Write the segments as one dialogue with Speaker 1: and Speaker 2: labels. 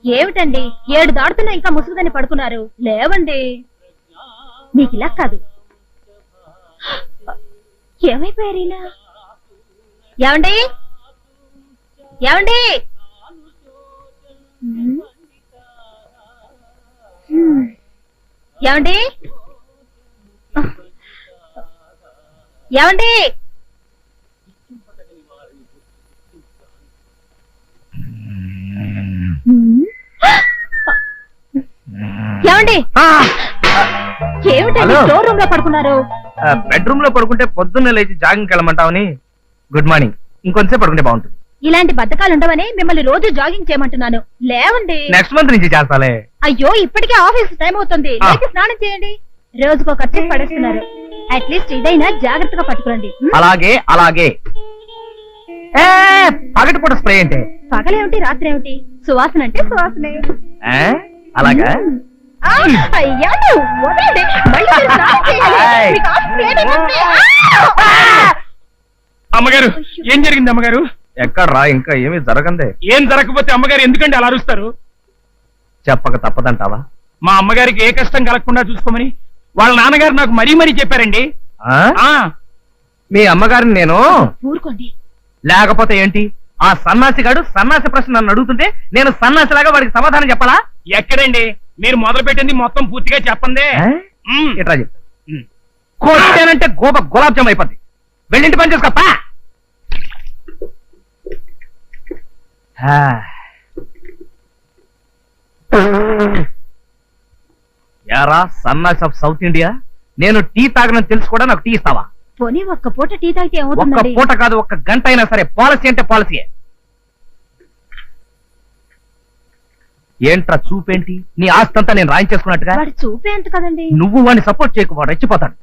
Speaker 1: ఏమిటండి 7 దాడుతున్నా ఇంకా ముసుగుదని పడుకున్నారు? లేవండి. మీకు ఇలా కాదు. ఏమైపోయారు ఇలా? ఏమండి ఏమండి? ఏమండి ఏమండి? ఏమండి? ఏమిటండి స్టోర్ రూమ్ లో పడుకున్నారు?
Speaker 2: బెడ్రూమ్ లో పడుకుంటే పొద్దున్నే లేచి జాగింగ్ వెళ్ళమంటావని. Good morning. ఇంకొంచెం పడుకుంటే బాగుంటుంది.
Speaker 1: ఇలాంటి బద్ధకాలు ఉండవని మిమ్మల్ని రోజు జాగింగ్ చేయమంటున్నాను. లేవండి.
Speaker 2: నెక్స్ట్ మంత్ నుంచి చేస్తాలే.
Speaker 1: అయ్యో ఇప్పటికే ఆఫీస్ టైం అవుతుంది. లేచి స్నానం చేయండి. రోజుకో ఖర్చు పడేస్తున్నారు. అట్లీస్ట్ ఇదైనా జాగ్రత్తగా పట్టుకురండి.
Speaker 2: అలాగే అలాగే. పగటిపూట స్ప్రే అంటే
Speaker 1: పగలేమిటి రాత్రి ఏమిటి? సువాసన అంటే సువాసనే.
Speaker 2: అలాగా?
Speaker 1: అయ్యా వదలండి. మళ్ళీ మీరు స్నానం చేయాలి. మీకు ఆఫీస్ లేట్ అయిపోతుంది.
Speaker 3: అమ్మగారు ఏం జరిగింది అమ్మగారు?
Speaker 2: ఎక్కడ్రా? ఇంకా ఏమీ జరగందే.
Speaker 3: ఏం జరగకపోతే అమ్మగారు ఎందుకంటే అలా అరుస్తారు?
Speaker 2: చెప్పక తప్పదంటావా?
Speaker 3: మా అమ్మగారికి ఏ కష్టం కలగకుండా చూసుకోమని వాళ్ళ నాన్నగారు నాకు మరీ మరీ చెప్పారండి.
Speaker 2: మీ అమ్మగారిని నేను
Speaker 1: ఊరుకోండి.
Speaker 2: లేకపోతే ఏంటి? ఆ సన్నాసిగాడు సన్నాసి ప్రశ్న నన్ను అడుగుతుంటే నేను సన్నాసిలాగా వాడికి సమాధానం చెప్పాలా?
Speaker 3: ఎక్కడండి? మీరు మొదలు పెట్టింది మొత్తం పూర్తిగా చెప్పండి.
Speaker 2: ఎట్లా చెప్తా? కొట్టానంటే గులాబ్ జామ్ అయిపోద్ది. వెళ్ళింటి పని చేసుకోపా. యారా సన్నాసి ఆఫ్ సౌత్ ఇండియా, నేను టీ తాగనని తెలుసు కూడా నాకు టీ ఇస్తావా?
Speaker 1: పోనీ ఒక్క పూట టీ తాగితే
Speaker 2: ఒక్క
Speaker 1: ఏమవుతుందండి?
Speaker 2: పూట కాదు, ఒక్క గంట అయినా సరే. పాలసీ అంటే పాలసీయే. ఏంట్రా చూపేంటి? నీ ఆస్తంతా నేను రాయించేసుకున్నట్టుగా.
Speaker 1: వాడు చూపే అంత కదండి.
Speaker 2: నువ్వు వాడిని సపోర్ట్ చేయకు, వాడు రెచ్చిపోతాడు.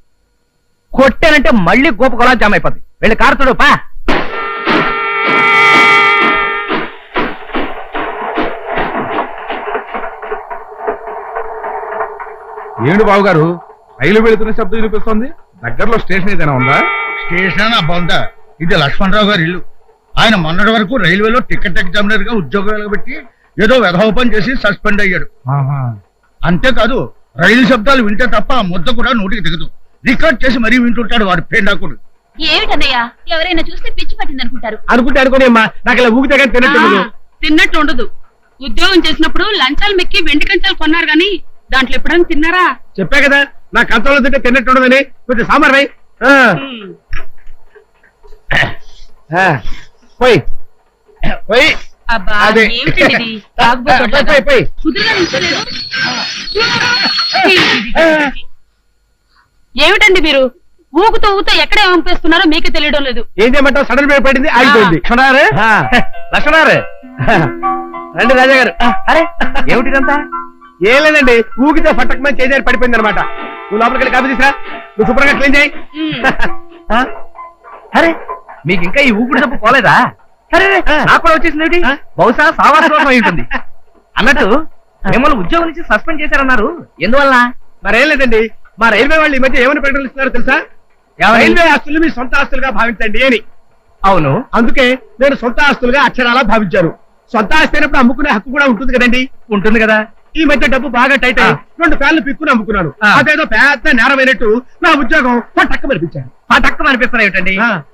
Speaker 2: కొట్టానంటే మళ్ళీ గోప గులాబ్ జామ్ అయిపోద్ది. వెళ్ళి కారుతుడు పా.
Speaker 4: ఏమిటి బాబు గారు, రైలు వెళుతున్న శబ్దం వినిపిస్తోంది? దగ్గరలో స్టేషన్ ఏదైనా ఉందా?
Speaker 5: స్టేషన్ బొంద. ఇది లక్ష్మణరావు గారి ఇల్లు. ఆయన మొన్నటి వరకు రైల్వేలో టికెట్ ఎగ్జామినర్ గా ఉద్యోగం వెలగబెట్టి ఏదో వెధోపం చేసి సస్పెండ్ అయ్యాడు. అంతేకాదు రైలు శబ్దాలు వింటే తప్ప ఆ ముద్ద కూడా నోటికి దిగదు. రికార్డ్ చేసి మరీ వింటుంటాడు వాడు పేండాకుడు.
Speaker 1: ఏమిటన్నయ్యా, ఎవరైనా చూస్తే పిచ్చి పట్టింది అనుకుంటారు.
Speaker 3: అనుకోని అమ్మా, నాకు ఇలా ఊగితే కానీ
Speaker 6: తిన్నట్టు ఉండదు. ఉద్యోగం చేసినప్పుడు లంచాలు మెక్కి వెండి కంచాలు కొన్నారు గాని దాంట్లో ఎప్పుడైనా తిన్నారా?
Speaker 3: చెప్పా కదా, నా కంచంలో తింటే తిన్నట్టు ఉండదని. కొంచెం సాంబార్ రై. పోయి పోయి.
Speaker 6: అబ్బా
Speaker 3: అదే.
Speaker 6: ఏమిటండి ఇది?
Speaker 3: పోయి.
Speaker 6: కుదురుగా నిల్చోలేదు. ఏమిటండి మీరు ఊగుతూ ఊగుతూ ఎక్కడ పంపిస్తున్నారో మీకే తెలియడం లేదు.
Speaker 3: ఏం చేయమంటావు? సడన్ బ్రేక్ పడింది, ఆగిపోయింది. లక్ష్మణారు లక్ష్మణారు రండి రాజా గారు.
Speaker 2: అరే ఏమిటిదంతా?
Speaker 3: ఏం లేదండి, ఊగితే ఫట్టకమని చేజారి పడిపోయింది అనమాట. నువ్వు లోపలికి వెళ్ళి కాపీ తీసురా. నువ్వు శుభ్రంగా క్లీన్ చేయి.
Speaker 2: అరే మీకు ఇంకా ఈ ఊపిరి తప్పు పోలేదా? అరే నాకు కూడా వచ్చేసింది. బహుశా సావాసం ఉంటుంది. అన్నట్టు మిమ్మల్ని ఉద్యోగం నుంచి సస్పెండ్ చేశారన్నారు, ఎందువల్ల?
Speaker 3: మరేం లేదండి, మా రైల్వే వాళ్ళు ఈ మధ్య ఏమని ప్రకటనలు ఇస్తున్నారో తెలుసా? రైల్వే ఆస్తులు మీ సొంత ఆస్తులుగా భావించండి అని.
Speaker 2: అవును,
Speaker 3: అందుకే నేను సొంత ఆస్తులుగా అక్షరాలా భావించారు. సొంత ఆస్తి అయినప్పుడు అమ్ముకునే హక్కు కూడా ఉంటుంది కదండి.
Speaker 2: ఉంటుంది కదా.
Speaker 3: ఈ మధ్య డబ్బు బాగా టైట్ అయ్యి 2 ఫ్యాన్లు పిక్కుని అమ్ముకున్నాను. అదేదో పెద్ద నేరమైనట్టు నా ఉద్యోగం పట్టక్క మరిపించాను.
Speaker 2: పటక్కం అనిపిస్తారు ఏమిటండి?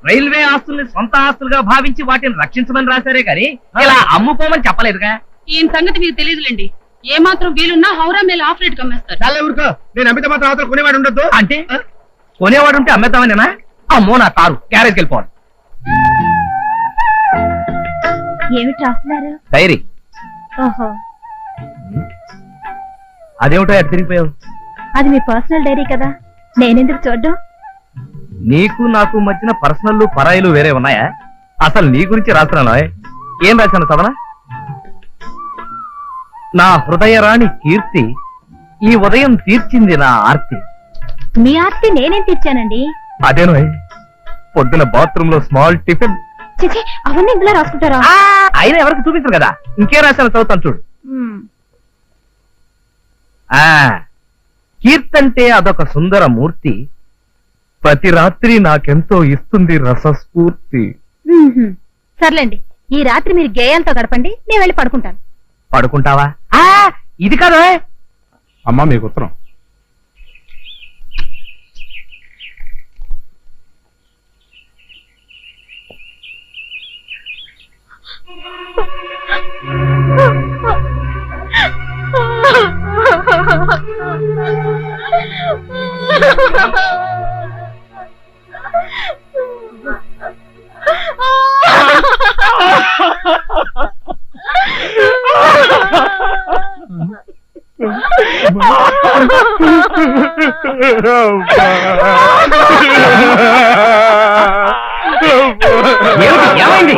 Speaker 2: రైల్వే ఆస్తుల్ని సొంత ఆస్తులుగా భావించి వాటిని రక్షించమని రాశారే కానీ ఇలా అమ్ముకోమని చెప్పలేదుగా.
Speaker 6: ఈయన సంగతి మీకు తెలియదులేండి. ఏ మాత్రం వీలున్నా హౌరా మేలు ఆఫ్ రేట్ కమ్మేస్తారు.
Speaker 3: చాలా ఊరుకో, నేను అమిత మాత్రం అవతల కొనేవాడు ఉండొద్దు.
Speaker 2: అంటే కొనేవాడు ఉంటే అమ్మేద్దామనేనా? అమ్మో నా కారు గ్యారేజ్కి వెళ్ళిపోవాలి.
Speaker 1: ఏమిటి రాస్తున్నారు?
Speaker 2: డైరీ.
Speaker 1: ఓహో,
Speaker 2: అదేమిటో ఎటు తిరిగిపోయావు?
Speaker 1: అది మీ పర్సనల్ డైరీ కదా, నేనెందుకు చూడ్డం?
Speaker 2: నీకు నాకు మధ్యన పర్సనల్ పరాయిలు వేరే ఉన్నాయా? అసలు నీ గురించి రాస్తున్నాను. ఏం రాశాను చదవనా? నా హృదయరాణి కీర్తి ఈ ఉదయం తీర్చింది నా ఆర్తి.
Speaker 1: మీ ఆర్తి నేనేం తీర్చానండి?
Speaker 2: అదేనో పొద్దున బాత్రూమ్ లో స్మాల్ టిఫిన్.
Speaker 1: చిచి, అవన్నీ ఇందులో రాసుకుంటారా?
Speaker 2: అయినా ఎవరికి చూపించరు కదా. ఇంకే రాశాను, చదువుతాను చూడు. కీర్తంటే అదొక సుందర మూర్తి, ప్రతి రాత్రి నాకెంతో ఇస్తుంది రసస్ఫూర్తి.
Speaker 1: సర్లేండి, ఈ రాత్రి మీరు గేయాలతో గడపండి, నేను వెళ్ళి పడుకుంటాను.
Speaker 2: పడుకుంటావా? ఇది కాదు.
Speaker 4: అమ్మా మీకు ఉత్తరం.
Speaker 2: ఏమైంది?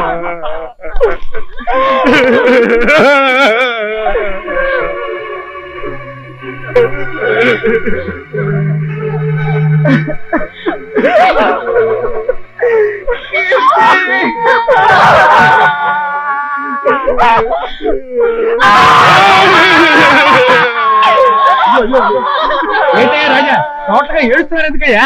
Speaker 3: ఏంటయ్యా రాజా, టోటల్గా ఏడుస్తున్నారు ఎందుకయ్యా?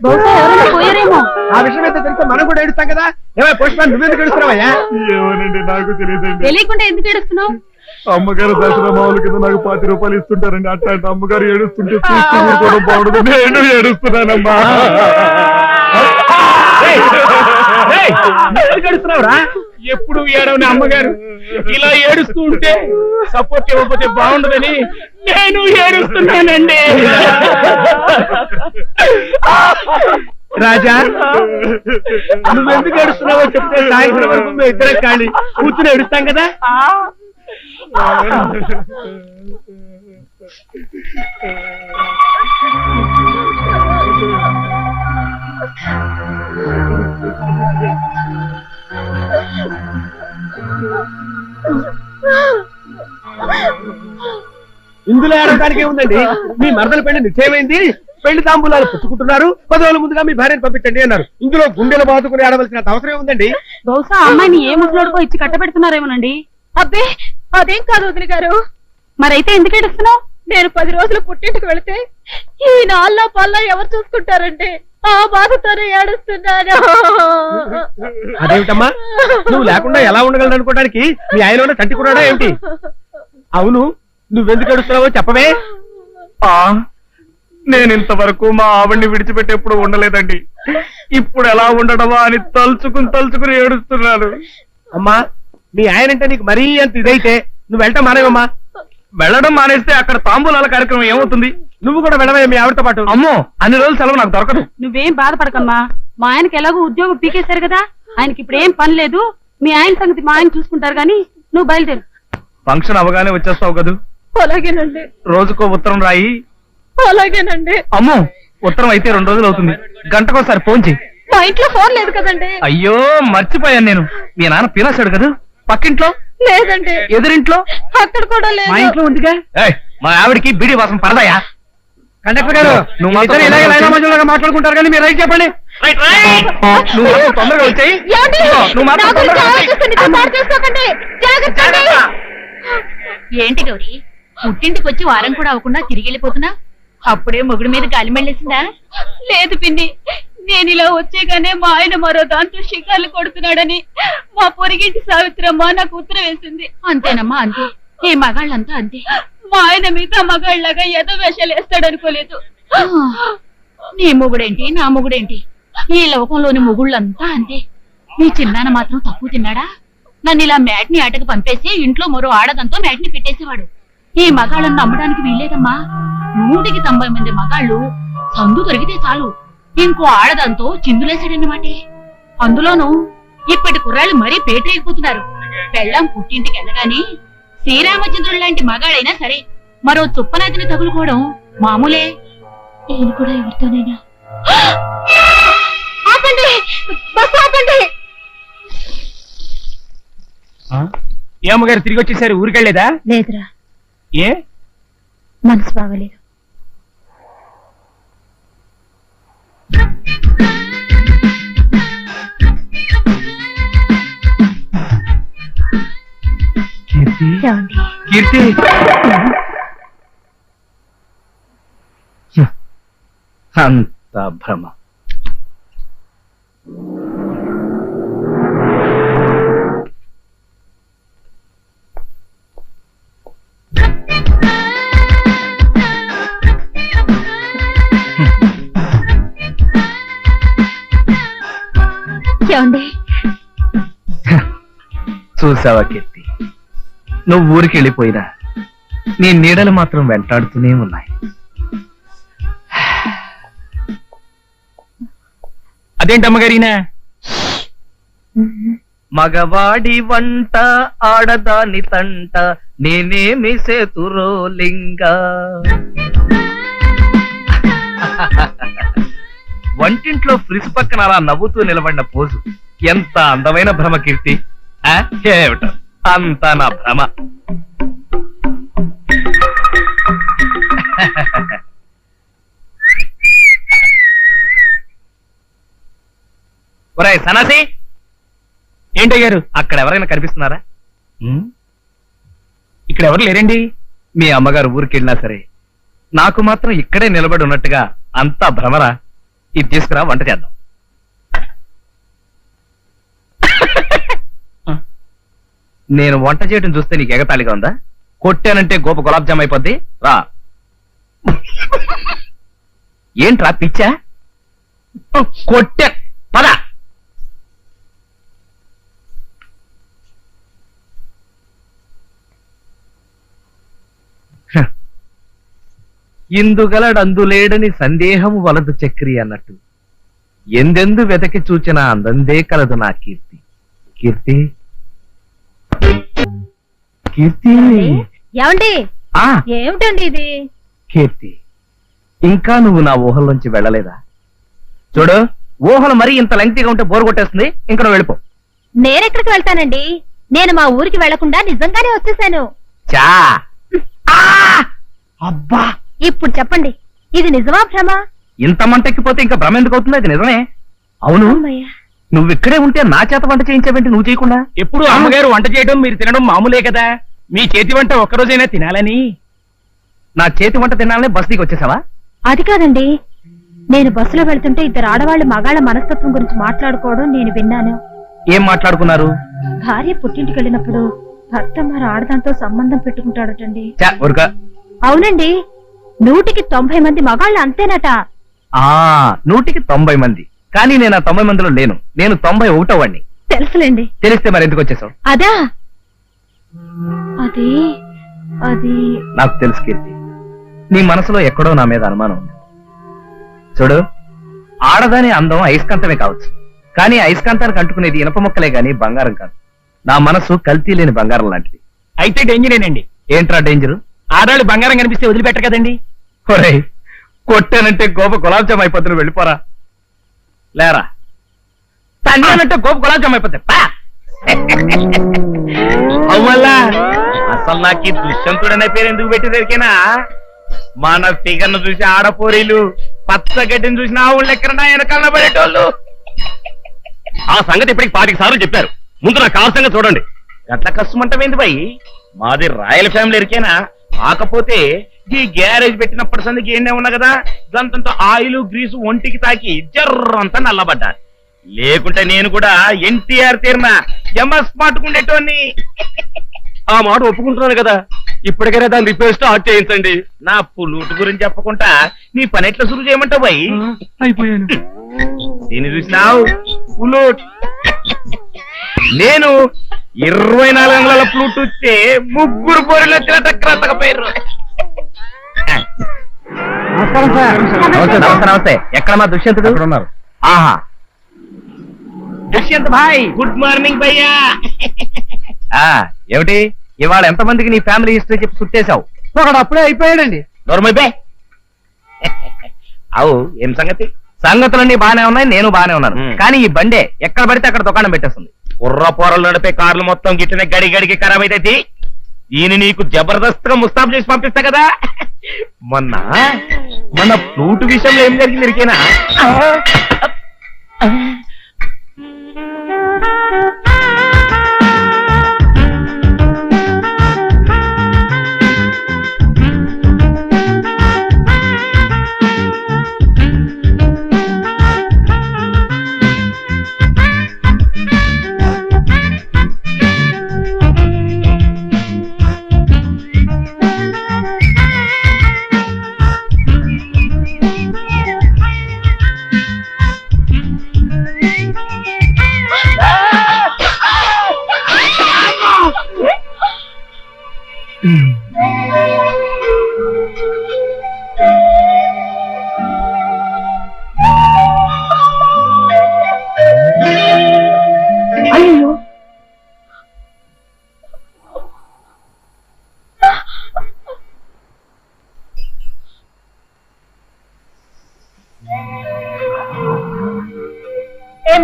Speaker 1: బహుశా ఎవరైనా పోయారేమో.
Speaker 3: ఆ విషయం అయితే తెలిస్తే మనం కూడా ఏడుస్తాం కదా. ఏమై పోస్ట్మాన్ నువ్వెందుకు ఏడుస్తున్నావయ్యా?
Speaker 4: ఏమోనండి నాకు తెలియదండి.
Speaker 6: తెలియకుండా ఎందుకు ఏడుస్తున్నావు?
Speaker 4: అమ్మగారు దసరా మామూలు కింద నాకు 10 రూపాయలు ఇస్తుంటారండి. అట్లాంటి అమ్మగారు ఏడుస్తుంటే చూస్తూ ఊరుకోవడం బాగుండదు. నేను ఏడుస్తున్నానమ్మా.
Speaker 3: ఏడుస్తున్నావురా? ఎప్పుడు ఏడవని అమ్మగారు ఇలా ఏడుస్తూ ఉంటే సపోర్ట్ ఇవ్వకపోతే బాగుండదని నేను ఏడుస్తున్నానండి. రాజా, నువ్వెందుకు ఏడుస్తున్నావో చెప్తే సాయంత్రం వరకు మేము ఇద్దరం ఖాళీ కూర్చుని ఏడుస్తాం కదా. ఇందులో ఏడవడానికి ఏముందండి? మీ మరదల పెళ్లి నిశ్చయమైంది, పెళ్లి తాంబూలాలు పుచ్చుకుంటున్నారు, 10 రోజుల ముందుగా మీ భార్యను పంపించండి అన్నారు. ఇందులో గుండెలు బాదుకుని ఆడవలసిన అవసరం ఏముందండి?
Speaker 6: బహుశా అమ్మాయిని ఏ ముసలోడుకో ఇచ్చి కట్టబెడుతున్నారేమోనండి.
Speaker 1: అబ్బే అదేం కాదు వదిన గారు.
Speaker 6: మరైతే ఎందుకు ఏడుస్తున్నావు?
Speaker 1: నేను 10 రోజులు పుట్టింటికి వెళితే ఈ నాళ్ళ పళ్ళ ఎవరు చూసుకుంటారంటే ఆ బాధతోనే ఏడుస్తున్నాను.
Speaker 3: అదేమిటమ్మా, నువ్వు లేకుండా ఎలా ఉండగలను అనుకోవడానికి మీ ఆయన చంటి కున్నాడా ఏమిటి? అవును, నువ్వెందుకు ఏడుస్తున్నావో చెప్పవే.
Speaker 2: నేను ఇంతవరకు మా ఆవిడ్ని విడిచిపెట్టి ఎప్పుడు ఉండలేదండి. ఇప్పుడు ఎలా ఉండడమా అని తలుచుకుని ఏడుస్తున్నాను.
Speaker 3: అమ్మా, మీ ఆయనంటే నీకు మరీ అంత ఇదైతే నువ్వు వెళ్ళటం మానేవమ్మా.
Speaker 2: వెళ్ళడం మానేస్తే అక్కడ తాంబూలాల కార్యక్రమం ఏమవుతుంది?
Speaker 3: నువ్వు కూడా వెళ్ళవే మీ ఆవిడతో పాటు.
Speaker 2: అమ్మో, అన్ని రోజులు సెలవు నాకు దొరకదు.
Speaker 6: నువ్వేం బాధపడకమ్మా. మా ఆయనకి ఎలాగో ఉద్యోగం పీకేశారు కదా, ఆయనకి ఇప్పుడు ఏం పని లేదు. మీ ఆయన సంగతి మా ఆయన చూసుకుంటారు గాని నువ్వు బయలుదేరు.
Speaker 2: ఫంక్షన్ అవగానే వచ్చేస్తావు కదూ?
Speaker 1: అలాగేనండి.
Speaker 2: రోజుకో ఉత్తరం రాయి.
Speaker 1: అలాగేనండి.
Speaker 2: అమ్మో, ఉత్తరం అయితే 2 రోజులు అవుతుంది. గంటకోసారి ఫోన్ చెయ్యి.
Speaker 1: మా ఇంట్లో ఫోన్ లేదు కదండి.
Speaker 2: అయ్యో మర్చిపోయాను నేను. మీ నాన్న పీనాశాడు కదా. పక్కింట్లో
Speaker 1: లేదండి.
Speaker 2: ఎదురింట్లో
Speaker 1: అక్కడ కూడా లేదు.
Speaker 2: మా ఇంట్లో ఉందిగా. మా ఆవిడికి బీడి వాసన పడదాయా?
Speaker 3: కండక్టర్ గారు,
Speaker 2: నువ్వు
Speaker 3: ఇద్దరు ఇలాగే లైలా మధ్యలో మాట్లాడుకుంటారు కానీ మీరు రైట్ చెప్పండి.
Speaker 2: నువ్వు మాత్రం తొందరగా వచ్చాయి.
Speaker 1: ఏమండి?
Speaker 2: నువ్వు మాత్రం
Speaker 1: నా గురించి
Speaker 2: తొందరగా వచ్చేయ్.
Speaker 1: ఆలోచిస్తే నీతో పాటు చేసుకోకండి. జాగ్రత్త అండి.
Speaker 7: ఏంటి గౌరీ, పుట్టింటికి వచ్చి వారం కూడా అవ్వకుండా తిరిగి వెళ్ళిపోతున్నా? అప్పుడే మొగుడు మీద గాలి మెళ్ళేసిందా?
Speaker 6: లేదు పిన్ని, నేను ఇలా వచ్చేగానే మా ఆయన మరో దాంతో షికార్లు కొడుతున్నాడని మా పొరిగింటి సావిత్రమ్మ నాకు ఉత్తరం వేసింది.
Speaker 7: అంతేనమ్మా, అంతే. ఈ మగాళ్ళంతా అంతే.
Speaker 6: మా ఆయన మిగతా మగాళ్ళగా ఏదో వేషాలు వేస్తాడనుకోలేదు.
Speaker 7: నీ మొగుడేంటి, నా మొగుడేంటి, ఈ లోకంలోని మొగుళ్ళంతా అంతే. నీ చిన్నాన్న మాత్రం తక్కువ తిన్నాడా? నన్ను ఇలా మ్యాట్ని ఆటకు పంపేసి ఇంట్లో మరో ఆడదంతో మ్యాట్ని పెట్టేసేవాడు. ఈ మగాళ్ళను నమ్మడానికి వీల్లేదమ్మా. 190 మంది మగాళ్ళు సందు దొరికితే చాలు ఇంకో ఆడదంతో చిందులేశాడన్నమాటే. అందులోనూ ఇప్పటి కుర్రాళ్ళు మరీ పేటరేగిపోతున్నారు. పెళ్ళాం పుట్టింటికి వెళ్ళగాని శ్రీరామచంద్రుడు లాంటి మగాడైనా సరే మరో చుప్పనాతిని తగులుకోవడం మామూలే. నేను కూడా ఎవరితోనైనా
Speaker 1: ఆపండి, బస్సు ఆపండి.
Speaker 3: ఏ అమ్మగారు తిరిగి వచ్చేసారు? ఊరికెళ్ళేదా?
Speaker 1: లేదురా,
Speaker 3: ఏ
Speaker 1: మనసు బాగలేదు. ఏమండి?
Speaker 2: కీర్తి, అంత భ్రమ.
Speaker 1: ఏమండి
Speaker 2: చూసావా కీర్తి, నువ్వు ఊరికి వెళ్ళిపోయినా నీ నీడలు మాత్రం వెంటాడుతూనే ఉన్నాయి.
Speaker 3: అదేంటమ్మగారినా
Speaker 2: మగవాడి వంట ఆడదాని తంట నేనేమి సేతురో లింగ. వంటింట్లో ఫ్రిజ్ పక్కన అలా నవ్వుతూ నిలబడిన పోజు ఎంత అందమైన భ్రమ కీర్తి. ఏమిటో అంతా నా భ్రమ. ఒరేయ్ సన్నాసి,
Speaker 3: ఏంటయ్యారు?
Speaker 2: అక్కడ ఎవరైనా కనిపిస్తున్నారా?
Speaker 3: ఇక్కడ ఎవరు లేరండి.
Speaker 2: మీ అమ్మగారు ఊరికి వెళ్ళినా సరే నాకు మాత్రం ఇక్కడే నిలబడి ఉన్నట్టుగా అంతా భ్రమరా. ఇది తీసుకురా, వంట చేద్దాం. నేను వంట చేయడం చూస్తే నీకు ఎగతాళిగా ఉందా? కొట్టానంటే గోప గులాబ్ జామ్ అయిపోద్ది. రా. ఏంట్రా పిచ్చా? కొట్టా పద. ఇందుగలడందులేడని సందేహము వలదు చక్రి అన్నట్టు ఎందెందు వెతకి చూచిన అందందే కలదు నా కీర్తి. కీర్తి కీర్తి
Speaker 1: ఏమండి
Speaker 2: ఆ
Speaker 1: ఏమిటండి ఇది?
Speaker 2: కీర్తి, ఇంకా నువ్వు నా ఊహల్లోంచి వెళ్ళలేదా? చూడు, ఊహలు మరీ ఇంత లెంగ్తీగా ఉంటే బోరు కొట్టేస్తుంది. ఇంకా నువ్వు వెళ్ళిపో.
Speaker 1: నేనెక్కడికి వెళ్తానండి? నేను మా ఊరికి వెళ్లకుండా నిజంగానే వచ్చేసాను.
Speaker 2: చా ఆ! అబ్బా,
Speaker 1: ఇప్పుడు చెప్పండి, ఇది నిజమా భ్రమ?
Speaker 2: ఇంత మంటెక్కిపోతే ఇంకా భ్రమ ఎందుకు అవుతుంది? అది నిజమే. అవును,
Speaker 1: అమ్మయ్య.
Speaker 2: నువ్వు ఇక్కడే ఉంటే నా చేత వంట చేయించావేంటి నువ్వు చేయకుండా?
Speaker 3: ఎప్పుడు అమ్మగారు వంట చేయడం మీరు తినడం మామూలే కదా. మీ చేతి వంట ఒక్కరోజైనా తినాలని.
Speaker 2: నా చేతి వంట తినాలని బస్ దిగి వచ్చేసావా?
Speaker 1: అది కాదండి, నేను బస్సులో వెళ్తుంటే ఇద్దరు ఆడవాళ్ళు మగాళ్ళ మనస్తత్వం గురించి మాట్లాడుకోవడం నేను విన్నాను.
Speaker 2: ఏం మాట్లాడుకున్నారు?
Speaker 1: భార్య పుట్టింటికి వెళ్ళినప్పుడు భర్త మరి ఆడదాంతో సంబంధం పెట్టుకుంటాడటండి.
Speaker 2: చా ఊరుక.
Speaker 1: అవునండి, 100కి 90 మంది మగాళ్ళు అంతేనట.
Speaker 2: 100కి 90 మంది. కానీ నేను ఆ 90 మందిలో లేను. నేను 91వ వాడిని.
Speaker 1: తెలుసులేండి.
Speaker 2: తెలిస్తే మరి ఎందుకు వచ్చేసావు?
Speaker 1: అదా అది అది
Speaker 2: నాకు తెలుసు కీర్తి, నీ మనసులో ఎక్కడో నా మీద అనుమానం ఉంది. చూడు, ఆడదాని అందం అయస్కాంతమే కావచ్చు, కానీ అయస్కాంతానికి అంటుకునేది ఇనప మొక్కలే గాని బంగారం కాదు. నా మనసు కల్తీ లేని బంగారం లాంటిది.
Speaker 3: అయితే డేంజరేనండి.
Speaker 2: ఏంట్రా డేంజరు?
Speaker 3: ఆడాళ్ళు బంగారం కనిపిస్తే వదిలిపెట్టరు కదండి.
Speaker 2: ఒరేయ్, కొట్టానంటే గోప గులాబ్ జామ్ అయిపోతుంది. వెళ్ళిపోరా. లేరా. తన్నానంటే గోప గులాబ్ జామ్ అయిపోతాయి. అవ్వల్లా, అసలు నాకు ఈ దుష్యంతుడనే పేరు ఎందుకు పెట్టేదరికేనా? మన ఫిగర్ ను చూసి ఆడపోరీలు పచ్చగడ్డిని చూసిన ఆవుళ్ళు ఎక్కడ వెనకాల పడేటోళ్ళు. ఆ సంగతి ఇప్పటికి 5 సార్లు చెప్పారు. ముందు నా కారు సంగతి చూడండి. ఎట్లా కష్టమంటమైంది బాయ్. మాది రాయల్ ఫ్యామిలీ ఎరికేనా? కాకపోతే ఈ గ్యారేజ్ పెట్టినప్పటి సందికి ఏండే ఉన్నా కదా, దాంతో ఆయిల్ గ్రీసు ఒంటికి తాకి జర్రంతా నల్లబడ్డా. లేకుంటే నేను కూడా ఎన్టీఆర్ తీరిన ఎంఎస్ మాటుకుండేటోని. ఆ మాట ఒప్పుకుంటున్నాను కదా. ఇప్పటికైనా దాన్ని రిపేర్ స్టార్ట్ చేయించండి. నా పుల్లూటు గురించి చెప్పకుండా నీ పని ఎట్లా సురువు చేయమంటావు బాయ్?
Speaker 3: అయిపోయాను.
Speaker 2: దీన్ని చూసినావు పుల్లూట్. నేను 24 అంగుళాల ఫ్లూట్ వచ్చే 3 పోరీలు వచ్చిన టక్రాతక పేరు. నమస్తే. ఎక్కడ మా దుష్యంతుడు?
Speaker 4: ఉన్నారు.
Speaker 2: ఆహా, దుష్యంత్ భాయ్, గుడ్ మార్నింగ్ భయ్యా. ఏమిటి ఇవాళ ఎంతమందికి నీ ఫ్యామిలీ హిస్టరీ చెప్పి సుట్టేశావు?
Speaker 3: ఒకడు అప్పుడే అయిపోయాడండి.
Speaker 2: నోర్మైపే. అవు ఏం సంగతి? సంగతులన్నీ బానే ఉన్నాయి, నేను బానే ఉన్నాను. కానీ ఈ బండే ఎక్కడ పడితే అక్కడ దుకాణం పెట్టేస్తుంది. కుర్ర పోరలు నడిపే కార్లు మొత్తం గిట్టిన గడి గడికి ఖరాబ్ అయితే ఈయన నీకు జబర్దస్త్ గా ముస్తాబ్ చేసి పంపిస్తా కదా. మన ఫ్లూట్ విషయంలో ఏం జరిగింది ఇరికేనా?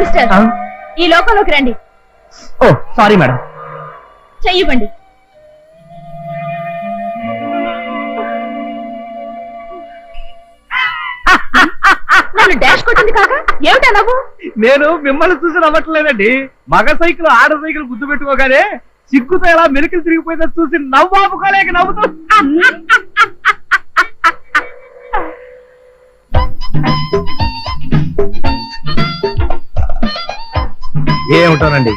Speaker 1: మిస్టర్ ఈ లోకంలోకి రండి.
Speaker 2: ఓ సారీ మేడం.
Speaker 1: చెయ్యివ్వండి. నన్ను డాష్ కొట్టింది కాక ఏమిటా నవ్వు?
Speaker 3: నేను మిమ్మల్ని చూసి నవ్వట్లేదండి, మగ సైకిల్ ఆడ సైకిల్ గుర్తు పెట్టుకోగానే సిగ్గుతో ఎలా మెలికలు తిరిగిపోయిందో చూసి నవ్వు ఆపుకోలేక నవ్వుతూ.
Speaker 2: ఏమిటోనండి,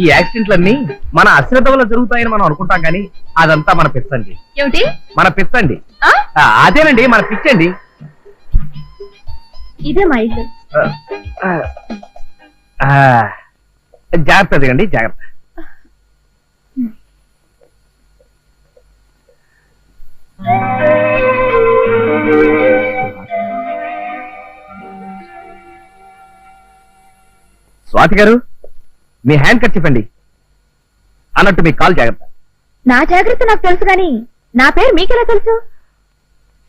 Speaker 2: ఈ యాక్సిడెంట్లన్నీ మన అశ్రద్ధ వల్ల జరుగుతాయని మనం అనుకుంటాం కానీ అదంతా మన పిచ్చండి.
Speaker 1: ఏమిటి?
Speaker 2: మన పిచ్చండి.
Speaker 1: ఆ?
Speaker 2: అదేనండి మన పిచ్చండి.
Speaker 1: ఇదే మా ఇల్లు.
Speaker 2: జాగ్రత్త దిగండి, జాగ్రత్త. స్వాతి గారు, మీ హ్యాండ్ కట్ చెప్పండి. అన్నట్టు మీ కాల్ జాగ్రత్త.
Speaker 1: నా జాగ్రత్త నాకు తెలుసు కానీ నా పేరు మీకెలా తెలుసు?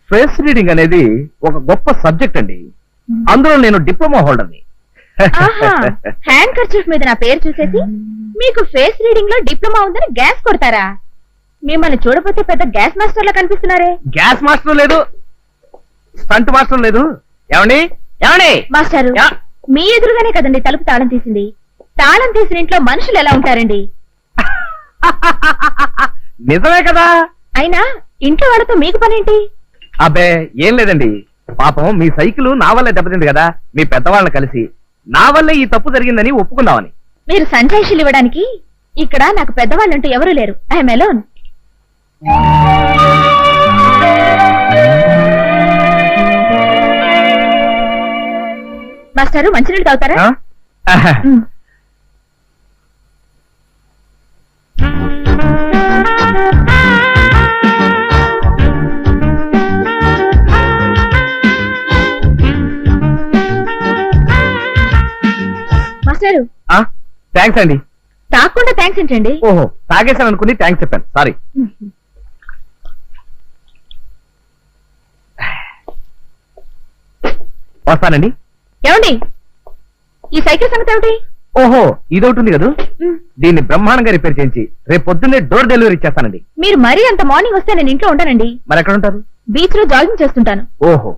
Speaker 2: ఫేస్ రీడింగ్ అనేది ఒక గొప్ప సబ్జెక్ట్ అండి. అందులో నేను డిప్లొమా హోల్డర్ని.
Speaker 1: ఆహా, హ్యాండ్ కర్చీఫ్ మీద నా పేరు చూసేసి మీకు ఫేస్ రీడింగ్ లో డిప్లొమా ఉందని గ్యాస్ కొడతారా? మిమ్మల్ని చూడపోతే పెద్ద గ్యాస్ మాస్టర్ లా కనిపిస్తున్నారే.
Speaker 2: గ్యాస్ మాస్టర్ లేదు, స్టంట్ మాస్టర్ లేదు. ఏమండి ఏమండి
Speaker 1: మాస్టారు,
Speaker 2: యా.
Speaker 1: మీ ఎదురుగానే కదండి తలుపు తాళం తీసింది. తాళం తీసిన ఇంట్లో మనుషులు ఎలా ఉంటారండి?
Speaker 2: నిజమే కదా.
Speaker 1: అయినా ఇంట్లో వాళ్ళతో మీకు పనేంటి?
Speaker 2: అబ్బే ఏం లేదండి, పాపం మీ సైకిల్ నా వల్లే దెబ్బతింది కదా, మీ పెద్దవాళ్ళని కలిసి నా వల్లే ఈ తప్పు జరిగిందని ఒప్పుకుందామని.
Speaker 1: మీరు సంజాయిషులు ఇవ్వడానికి ఇక్కడ నాకు పెద్దవాళ్ళంటూ ఎవరూ లేరు. I'm alone. మాస్టారు, మంచినీళ్ళు తాగుతారా?
Speaker 2: ఆ?
Speaker 1: మ్. మాస్టారు,
Speaker 2: థ్యాంక్స్ అండి.
Speaker 1: తాగకుండా థ్యాంక్స్ ఏంటండి?
Speaker 2: ఓహో, తాగేశాను అనుకుని థ్యాంక్స్ చెప్పాను, సారీ. వస్తానండి.
Speaker 1: ఏమండి, ఈ సైకిల్ సంగతి ఏమిటి?
Speaker 2: ఓహో, ఇదొకటి ఉంది కదా, దీన్ని బ్రహ్మాండంగా రిపేర్ చేయించి రేపు పొద్దున్నే డోర్ డెలివరీ ఇచ్చేస్తానండి.
Speaker 1: మీరు మరీ అంత మార్నింగ్ వస్తే నేను ఇంట్లో ఉంటానండి.
Speaker 2: మరి ఎక్కడ ఉంటారు?
Speaker 1: బీచ్ లో జాగింగ్ చేస్తుంటాను.
Speaker 2: ఓహో,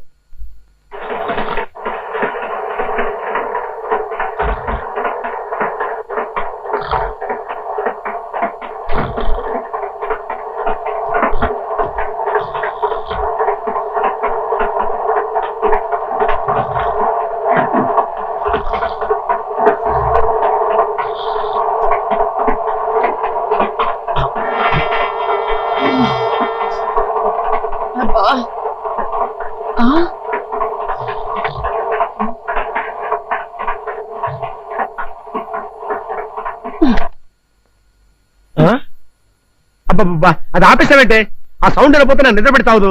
Speaker 3: అబ్బా, అది ఆపేసావంటే ఆ సౌండ్ వెళ్ళిపోతే నా నిద్ర పెడతావు.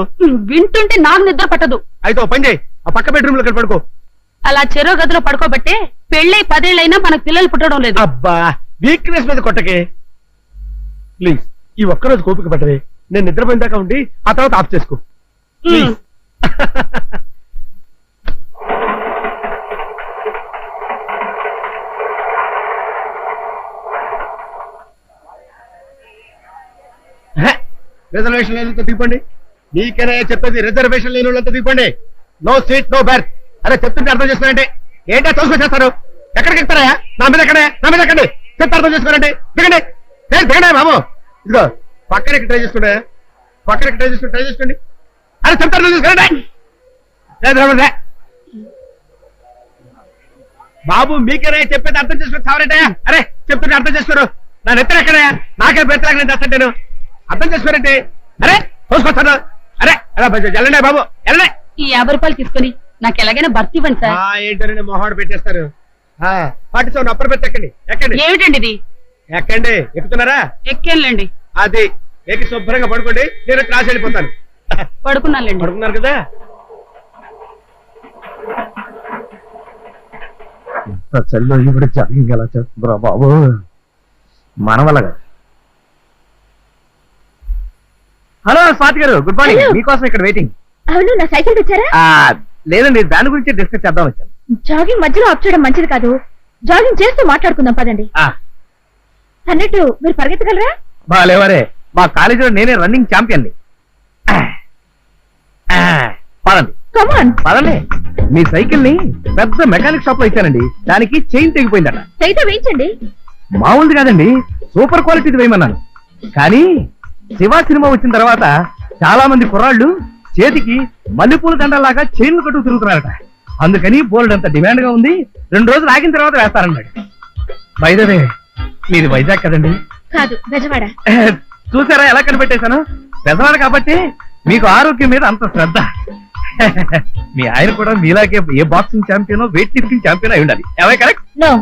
Speaker 7: వింటుంటే నాకు నిద్ర పట్టదు.
Speaker 3: అయితే ఓ పని చేయి, ఆ పక్క బెడ్రూమ్ లో పడుకో.
Speaker 7: అలా చెరో గదిలో పడుకోబట్టే పెళ్ళై 10 ఏళ్ళైనా మనకు పిల్లలు పుట్టడం లేదు.
Speaker 3: అబ్బా, వీక్నెస్ మీద కొట్టకే ప్లీజ్. ఈ ఒక్కరోజు కోపిక పట్టవే, నేను నిద్రపోయిన దాకా ఉండి ఆ తర్వాత ఆఫ్ చేసుకో ప్లీజ్. రిజర్వేషన్ లేనంత దిగండి. నీకేనా చెప్పేది? రిజర్వేషన్ లేని వాళ్ళంతా దిగండి. No seat no berth. అరే చెప్తుంటే అర్థం చేస్తున్నారంటే ఏంటో తోసుకొచ్చేస్తారు. ఎక్కడికి ఎక్కుతారా? నా మీద ఎక్కడే, నా మీద ఎక్కండి. చెప్తే అర్థం చేసుకోరండి. దిగండి, దిగండి బాబు. ఇదిగో పక్కనకి ట్రై చేసుకుంటే, పక్కనకి ట్రై చేసుకోండి. అరే చెప్తే అర్థం చేసుకోరండి. బాబు మీకేనా చెప్పేది అర్థం చేసుకుని చావరంటే? అరే చెప్తుంటే అర్థం చేసుకోరు. నా నెత్తర ఎక్కడే, నాకే బెత్తలాగా నేను చేస్తాను. అర్థం చేసుకోరంటే అరే తోసుకొస్తాను. అరే అలా వెళ్ళండి బాబు, వెళ్ళండి.
Speaker 7: ఈ 50 రూపాయలు తీసుకుని నాకు ఎలాగైనా భర్తీ ఇవ్వండి సార్.
Speaker 3: ఏంటంటే మొహాడు పెట్టేస్తారు. 47 అప్పర్ బెర్త్ ఎక్కండి, ఎక్కండి,
Speaker 7: ఏమిటండి ఇది?
Speaker 3: ఎక్కండి. ఎక్కుతున్నారా?
Speaker 7: ఎక్కేళ్ళండి.
Speaker 3: అది ఎక్కి శుభ్రంగా పడుకోండి. నేను క్లాస్ వెళ్ళిపోతాను.
Speaker 7: పడుకున్నానులేండి.
Speaker 3: పడుకున్నారు కదా.
Speaker 2: చల్లో ఇప్పుడు జాగింగ్ ఎలా చేస్తుందిరా బాబు, మన వల్ల కాదు. హలో స్వాతి గారు, గుడ్ మార్నింగ్.
Speaker 1: Hello.
Speaker 2: మీకోసం ఇక్కడ వెయిటింగ్.
Speaker 1: అవును, నా సైకిల్ తెచ్చారా?
Speaker 2: లేదండి, దాని గురించి డిస్కస్ చేద్దాం వచ్చాను.
Speaker 1: జాగింగ్ మధ్యలో ఆఫ్ చేయడం మంచిది కాదు. జాగింగ్ చేస్తూ మాట్లాడుకుందాం పదండి.
Speaker 2: ఆ,
Speaker 1: అన్నట్టు మీరు పరిగెత్తగలరా?
Speaker 2: బాలేవరే, మా కాలేజీలో నేనే రన్నింగ్ ఛాంపియన్ని. పదండి
Speaker 1: కమాన్.
Speaker 2: పదండి. మీ సైకిల్ ని పెద్ద మెకానిక్ షాప్ లో ఇచ్చానండి, దానికి చైన్ తెగిపోయిందట.
Speaker 1: సైతం వేయించండి.
Speaker 2: మామూలుది కాదండి, సూపర్ క్వాలిటీది వేయమన్నాను. కానీ శివ సినిమా వచ్చిన తర్వాత చాలా మంది కుర్రాళ్ళు చేతికి మల్లెపూల దండలాగా చైన్లు కట్టుకు తిరుగుతున్నారట. అందుకని బోల్డ్ అంత డిమాండ్ గా ఉంది. 2 రోజులు ఆగిన తర్వాత వేస్తారన్నాడు. బైదవే, మీది వైజాగ్ కదండి?
Speaker 1: కాదు, బెజవాడ.
Speaker 2: చూసారా ఎలా కనిపెట్టేశాను? పెద్దవాడు కాబట్టి మీకు ఆరోగ్యం మీద అంత శ్రద్ధ. మీ ఆయన కూడా మీలాగే ఏ బాక్సింగ్ ఛాంపియనో వెయిట్ లిఫ్టింగ్ ఛాంపియన్ అయి ఉండాలి. ఎవై correct?
Speaker 1: No,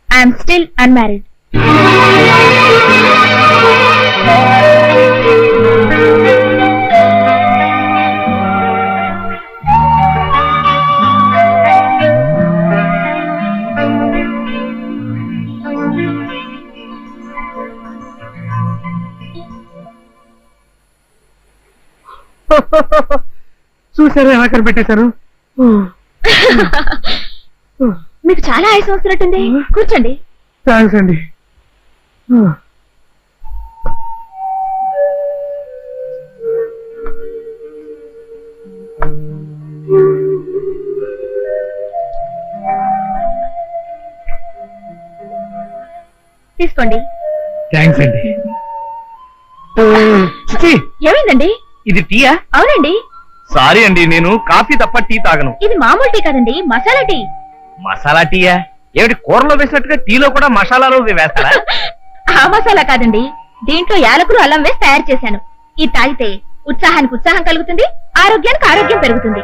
Speaker 1: I'm still unmarried.
Speaker 2: చూసారా ఎలా కనిపెట్టేశారు?
Speaker 1: మీకు చాలా ఆయాసం వస్తున్నట్టుంది, కూర్చోండి.
Speaker 2: థ్యాంక్స్ అండి.
Speaker 1: తీసుకోండి.
Speaker 2: థ్యాంక్స్ అండి. చిచి,
Speaker 1: ఏమైందండి?
Speaker 2: ఇది టీయా?
Speaker 1: అవునండి,
Speaker 2: సారీ అండి, నేను కాఫీ తప్ప టీ తాగను.
Speaker 1: ఇది మామూలు టీ కాదండి, మసాలా టీ.
Speaker 2: మసాలా టీయా? ఏమిటి, కూరలో వేసినట్టుగా టీలో కూడా మసాలాలు వేస్తారా?
Speaker 1: ఆ మసాలా కాదండి, దీంట్లో యాలకులు అల్లం వేసి తయారు చేశాను. ఇది తాగితే ఉత్సాహానికి ఉత్సాహం కలుగుతుంది, ఆరోగ్యానికి ఆరోగ్యం పెరుగుతుంది.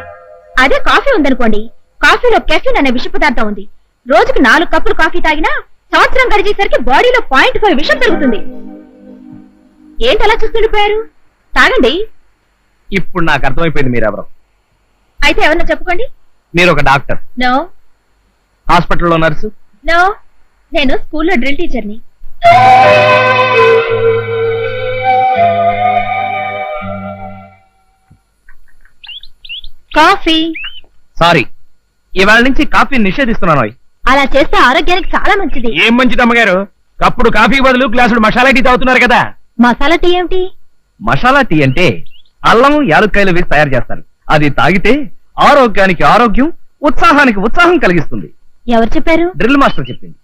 Speaker 1: అదే కాఫీ ఉందనుకోండి, కాఫీలో కెఫిన్ అనే విష పదార్థం ఉంది. రోజుకి 4 కప్పులు కాఫీ తాగినా సంవత్సరం గడిచేసరికి బాడీలో 0.5 విషం పెరుగుతుంది. ఏంటి అలా చూస్తుండిపోయారు? తాగండి.
Speaker 2: ఇప్పుడు నాకు అర్థమైపోయింది మీరెవరు.
Speaker 1: అయితే ఎవరన్నా చెప్పుకోండి.
Speaker 2: మీరు ఒక డాక్టర్,
Speaker 1: నో
Speaker 2: హాస్పిటల్లో నర్సు.
Speaker 1: నో, నేను స్కూల్లో డ్రిల్ టీచర్ని. కాఫీ.
Speaker 2: సారీ, ఇవాళ నుంచి కాఫీ నిషేధిస్తున్నాను.
Speaker 1: అలా చేస్తే ఆరోగ్యానికి చాలా మంచిది.
Speaker 2: ఏం మంచిది అమ్మగారు, కప్పుడు కాఫీ బదులు గ్లాసుడు మసాలా టీ తాగుతున్నారు కదా.
Speaker 1: మసాలా టీ ఏమిటి?
Speaker 2: మసాలా టీ అంటే అల్లం యాలుక్కాయలు వేసి తయారు చేస్తారు. అది తాగితే ఆరోగ్యానికి ఆరోగ్యం, ఉత్సాహానికి ఉత్సాహం కలిగిస్తుంది.
Speaker 1: ఎవరు చెప్పారు?
Speaker 2: డ్రిల్ మాస్టర్ చెప్పింది.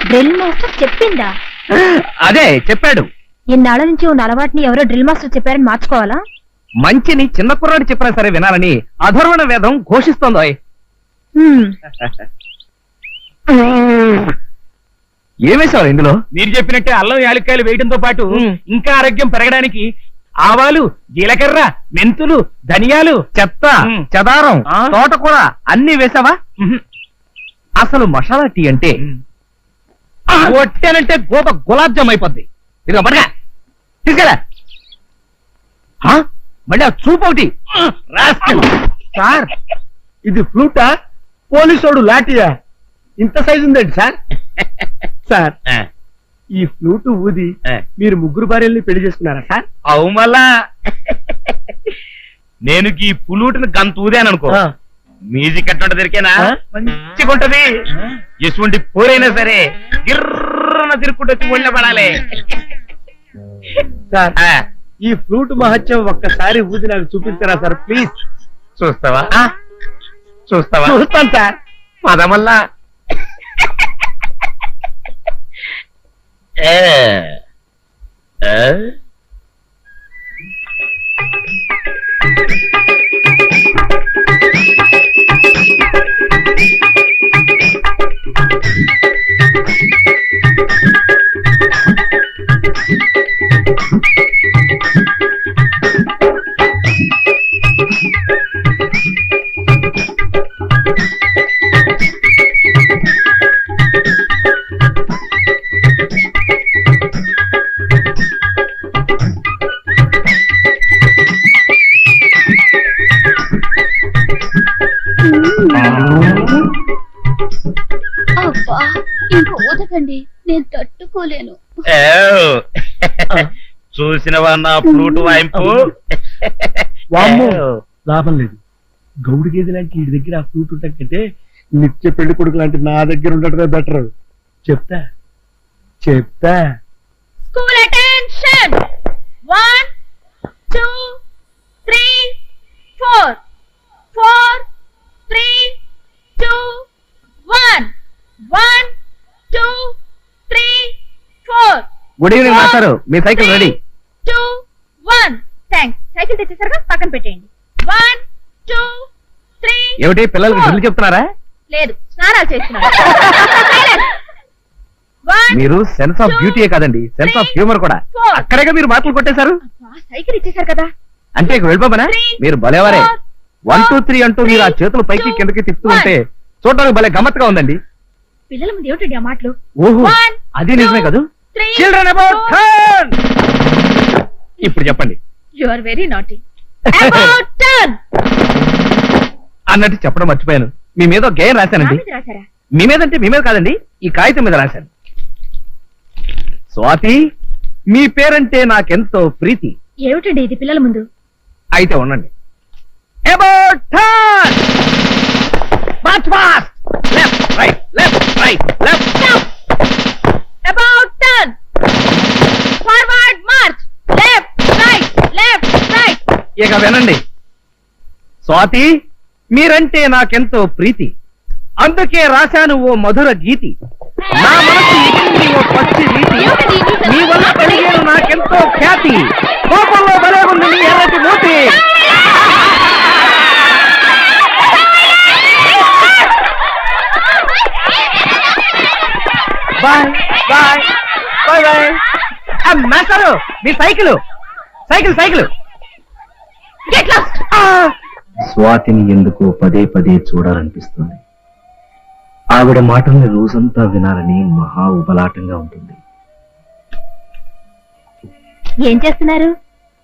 Speaker 1: డ్రిల్ మాస్టర్ చెప్పిందా?
Speaker 2: అదే చెప్పాడు.
Speaker 1: ఇన్నాళ్ళ నుంచి ఉన్న అలవాటుని ఎవరో డ్రిల్ మాస్టర్ చెప్పారని మార్చుకోవాలా?
Speaker 2: మంచిని చిన్న కుర్రాడు చెప్పినా సరే వినాలని అధర్వణ వేదం ఘోషిస్తోందో.
Speaker 1: హ్మ్.
Speaker 2: ఏమేశారు ఇందులో?
Speaker 8: మీరు చెప్పినట్టే అల్లం యాలక్కాయలు వేయడంతో పాటు ఇంకా ఆరోగ్యం పెరగడానికి ఆవాలు, జీలకర్ర, మెంతులు, ధనియాలు,
Speaker 2: చెత్త,
Speaker 8: మ్.
Speaker 2: చెదారం,
Speaker 8: ఆ?
Speaker 2: తోటకూర అన్ని వేసావా? అసలు మసాలా టీ అంటే కొట్టానంటే గోప గులాబ్ జామ్ అయిపోద్ది. ఇదిగో పడగా తీసుకెళ్ళా. మళ్ళీ ఆ చూపు ఒకటి.
Speaker 3: సార్, ఇది ఫ్లూటా పోలీసోడు లాఠీయా? ఇంత సైజు ఉందండి సార్. సార్, ఈ ఫ్లూట్ ఊది మీరు 3 భార్యల్ని పెళ్లి చేసుకున్నారా సార్?
Speaker 2: అవు మళ్ళా నేను ఈ పులుటిని గంత ఊదాననుకో, మ్యూజిక్ ఎట్లుంట దొరికేనా మంచిగా ఉంటది. ఎటువంటి పోరైనా సరే గిర్రన తిరుక్కుంటూ వచ్చి ఒళ్ళో పడాలి.
Speaker 3: సార్, ఈ ఫ్లూట్ మహత్యం ఒక్కసారి ఊది నాకు చూపిస్తారా సార్ ప్లీజ్?
Speaker 2: చూస్తావా? చూస్తావా?
Speaker 3: చూస్తాను సార్.
Speaker 2: పదమల్లా
Speaker 6: అబ్బా, ఇంక ఊదకండి, నేను తట్టుకోలేను.
Speaker 2: చూసినవా నా ఫ్లూట్ వాయింపు?
Speaker 3: వామ్మో, లాభం లేదు.
Speaker 4: గౌడు గేదె లాంటి వీడి దగ్గర ఆ ఫ్లూట్ ఉంటాం కంటే నిత్య పెళ్లి కొడుకు లాంటి నా దగ్గర ఉండటమే బెటర్. చెప్తా చెప్తా.
Speaker 1: స్కూల్ అటెన్షన్ 1 2 3 4 4 3 2 1 1 2 3 4
Speaker 2: గుడ్ ఈవినింగ్ మాస్టారు, మీ సైకిల్ రెడీ.
Speaker 1: 2 1 థాంక్స్. సైకిల్ తెచ్చేసరిగా పక్కన పెట్టేయండి. 1 2 3
Speaker 2: ఏమిటి పిల్లలకి డ్రిల్ చెప్తున్నారా?
Speaker 1: లేదు, స్నానాలు చేస్తున్నారు.
Speaker 2: మీరు సెన్స్ ఆఫ్ బ్యూటీయే కాదండి, సెన్స్ ఆఫ్ హ్యూమర్ కూడా. అక్కడేగా మీరు మాటలు కొట్టేశారు.
Speaker 1: సైకిల్ ఇచ్చేసారు కదా.
Speaker 2: అంటే ఇక వెళ్ళిపోమనా? మీరు భలేవారే. 1 2 3 అంటూ మీరు ఆ చేతులు పైకి కిందకి తిప్పుతూ ఉంటే చూడడానికి భలే గమ్మత్తుగా ఉందండి.
Speaker 1: పిల్లల ముందు ఏమిటండి ఆ మాటలు?
Speaker 2: ఓహో, అది నిజమే కదూ. Children about turn. ఇప్పుడు చెప్పండి.
Speaker 1: You are very naughty. About turn
Speaker 2: అన్నట్టు చెప్పడం మర్చిపోయాను. మీ మీద ఒక గేయం రాశానండి.
Speaker 1: రాసారా?
Speaker 2: మీ మీద అంటే మీ మీద కాదండి, ఈ కాగితం మీద రాశాను. స్వాతి, మీ పేరంటే నాకెంతో ప్రీతి.
Speaker 1: ఏమిటండి ఇది పిల్లల ముందు?
Speaker 2: అయితే ఉండండి. About turn. March fast. Left right left right left.
Speaker 1: About turn. Forward March. Left right left right.
Speaker 2: ఇక వినండి. స్వాతి, మీరంటే నాకెంతో ప్రీతి, అందుకే రాశాను ఓ మధుర గీతి. నా మనసు ఎక్కింది ఓ పచ్చి రీతి, మీ వల్ల కలిగేను నాకెంతో ఖ్యాతి. కోపంలో బలే ఉంది నీ ఎర్రటి మూతి. Bye bye bye bye. మాస్టారు, మీ సైకిల్ సైకిల్ సైకిల్.
Speaker 9: స్వాతిని ఎందుకో పదే పదే చూడాలనిపిస్తుంది. ఆవిడ మాటల్ని రోజంతా వినాలని మహా ఉబలాటంగా ఉంటుంది.
Speaker 1: ఏం చేస్తున్నారు?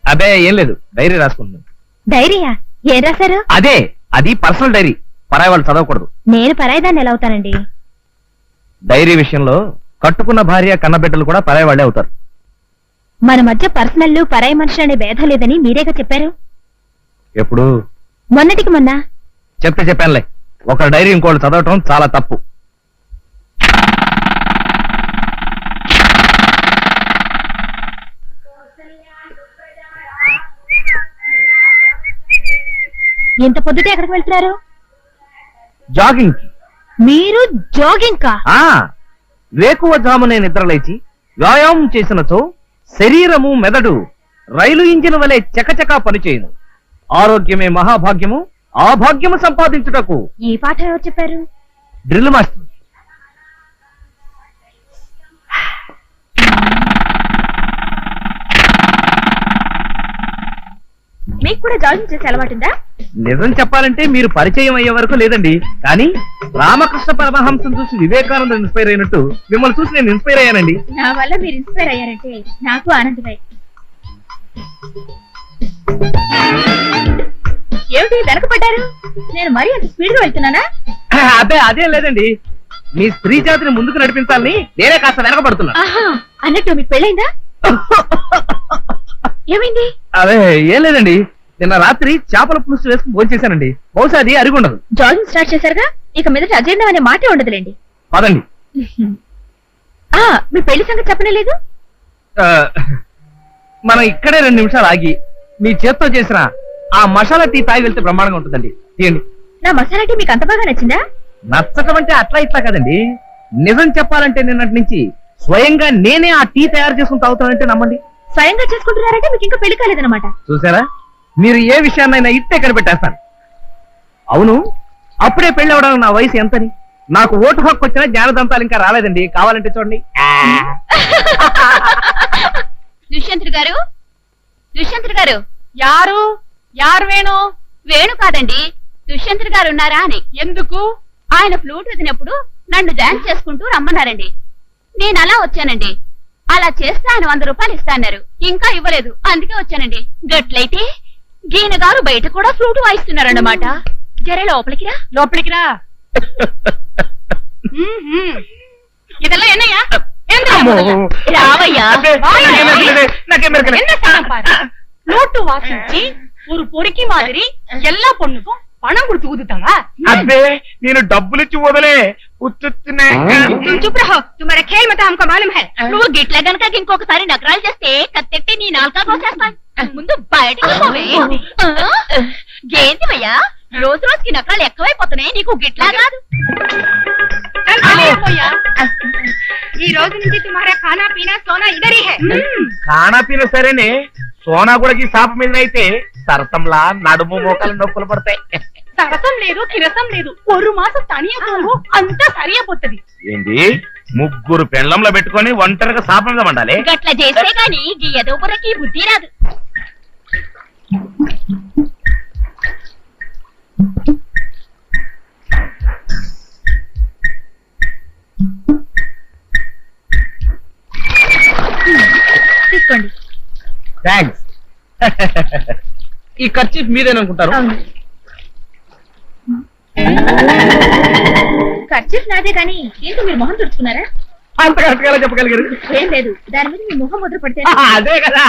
Speaker 2: అదే ఏం లేదు, డైరీ రాసుకుంటున్నాను.
Speaker 1: డైరీయా? ఏం రాశారు?
Speaker 2: అది పర్సనల్ డైరీ, పరాయి వాళ్ళు చదవకూడదు.
Speaker 1: నేను పరాయిదాన్ని ఎలా అవుతానండి?
Speaker 2: డైరీ విషయంలో కట్టుకున్న భార్య కన్నబిడ్డలు కూడా పరాయి వాళ్ళే అవుతారు.
Speaker 1: మన మధ్య పర్సనల్ పరాయి మనుషులు అనే భేదం లేదని మీరేగా చెప్పారు.
Speaker 2: ఎప్పుడు?
Speaker 1: మొన్నటికి మొన్న.
Speaker 2: చెప్పానులే, ఒక డైరీ ఇంకోళ్ళు చదవటం చాలా తప్పు.
Speaker 1: ఇంత పొద్దుటే ఎక్కడికి వెళ్తున్నారు?
Speaker 2: జాగింగ్ కి.
Speaker 1: మీరు జాగింగ్ కా?
Speaker 2: వేకువ జామునే నిద్రలేచి వ్యాయామం చేసినచో శరీరము మెదడు రైలు ఇంజిన్ వలె చకచకా పనిచేయును. ఆరోగ్యమే మహాభాగ్యము, ఆ భాగ్యము సంపాదించుటకు.
Speaker 1: ఈ పాఠం ఎవరు చెప్పారు?
Speaker 2: Drill master.
Speaker 1: మీకు కూడా జాగింగ్ చేసే అలవాటుందా?
Speaker 2: నిజం చెప్పాలంటే మీరు పరిచయం అయ్యే వరకు లేదండి, కానీ రామకృష్ణ పరమహంసం చూసి వివేకానంద ఇన్స్పైర్ అయినట్టు మిమ్మల్ని చూసి నేను ఇన్స్పైర్ అయ్యానండి.
Speaker 1: నా వల్ల మీరు ఇన్స్పైర్ అయ్యారంటే నాకు ఆనందమే. ఏమిటి వెనకపడ్డారు? నేను మరీ అంత స్పీడ్ గా వెళ్తున్నానా?
Speaker 2: అదేం లేదండి, మీ స్త్రీ జాతిని ముందుకు నడిపించాలని నేనే కాస్త వెనకబడుతున్నా.
Speaker 1: అన్నట్టు మీకు పెళ్ళైందా? ఏమైంది?
Speaker 2: అదే ఏం లేదండి, నిన్న రాత్రి చేపల పులుసు వేసుకుని భోంచేశానండి. బహుశా అది అరిగుండదు.
Speaker 1: జాగింగ్ స్టార్ట్ చేశారుగా, ఇక మీదట అజీర్ణం అనే మాటే ఉండదులేండి.
Speaker 2: పదండి.
Speaker 1: మీ పెళ్లి సంగతి చెప్పనే లేదు.
Speaker 2: మనం ఇక్కడే 2 నిమిషాలు ఆగి మీ చేత్తో చేసిన ఆ మసాలా టీ తాగి వెళ్తే బ్రహ్మాండంగా ఉంటుందండి. తీయండి.
Speaker 1: నా మసాలా టీ మీకు అంత బాగా నచ్చిందా?
Speaker 2: నచ్చటం అంటే అట్లా ఇట్లా కదండి, నిజం చెప్పాలంటే నిన్నటి నుంచి స్వయంగా నేనే ఆ టీ తయారు చేసుకుని తాగుతానంటే నమ్మండి.
Speaker 1: స్వయంగా చేసుకుంటున్నారంటే మీకు ఇంకా పెళ్లి కాలేదన్నమాట.
Speaker 2: చూసారా, మీరు ఏ విషయాన్నైనా ఇట్టే కనిపెట్టేస్తాను. అవును, అప్పుడే పెళ్లి అవడానికి నా వయసు ఎంతని? నాకు ఓటు హక్కు వచ్చిన జ్ఞానదంతాలు ఇంకా రాలేదండి. కావాలంటే చూడండి.
Speaker 7: దుష్యంతుడు గారు, దుష్యంతుడు గారు. యారు యారు? వేణు కాదండి, దుష్యంతుడు గారు ఉన్నారా అని. ఎందుకు? ఆయన ఫ్లూట్ వదినప్పుడు నన్ను డాన్స్ చేసుకుంటూ రమ్మన్నారండి. నేను అలా వచ్చానండి. అలా చేస్తే ఆయన 100 రూపాయలు ఇస్తాన్నారు, ఇంకా ఇవ్వలేదు, అందుకే వచ్చానండి. గట్లయితే గీన గారు బయట కూడా ఫ్లూట్ వాయిస్తున్నారన్నమాట. జరే లోపలికి రా, లోపలికి రా. இதெல்லாம் என்னையா? ராவையா ఫ్లూట్ వాసించి ஒரு பொறுக்கி மாதிரி எல்லா பொண்ணுக்கும் పణం గుర్తు ఊదుతావా
Speaker 2: అబ్బే నేను డబ్బులిచ్చి వదిలే ఉత్తునే
Speaker 1: చుప్ రహో తుమారా ఖేల్ మత హమ్కో మాలూమ్ హై
Speaker 7: నువ్వు గిట్ల గనక ఇంకొకసారి నగరాలు చేస్తే కత్తెట్టి నీ నాలుకా కోసేస్తాను ముందు బయటకు పోవే. ఏంటివయ్యా రోజు రోజుకి నగరాలు ఎక్కువైపోతున్నాయి నీకు గిట్లా కాదు.
Speaker 1: ఈ రోజు నుంచి తుమారా ఖానా పీనా సోనా ఇదరీ హై
Speaker 2: ఖానా పీన సరేనే సోనా కూడా ఈ సాప మీద అయితే సరసంలా నడుము మోకాలు నొప్పులు పడతాయి.
Speaker 7: సరసం లేదు కిరసం లేదు ఒక మాసం తనియా పోవు అంతా సరియపోతుంది.
Speaker 2: ఏంటి ముగ్గురు పెండ్లంలో పెట్టుకొని ఒంటరిగా సాప మీద వండాలి?
Speaker 7: గట్ల చేస్తే గాని గీ ఎదోపురకి బుద్ధి రాదు.
Speaker 1: తీసుకోండి.
Speaker 8: థ్యాంక్స్. ఈ ఖర్చు మీదేననుకుంటారు.
Speaker 1: ఖర్చు నాదే కానీ ఏంటో మీరు మొహం తుడుచుకున్నారా?
Speaker 8: అంత కరెక్ట్గా చెప్పగలిగారు.
Speaker 1: ఏం లేదు, దాని మీద మీ మొహం ముద్ర పడితే
Speaker 2: అదే కదా.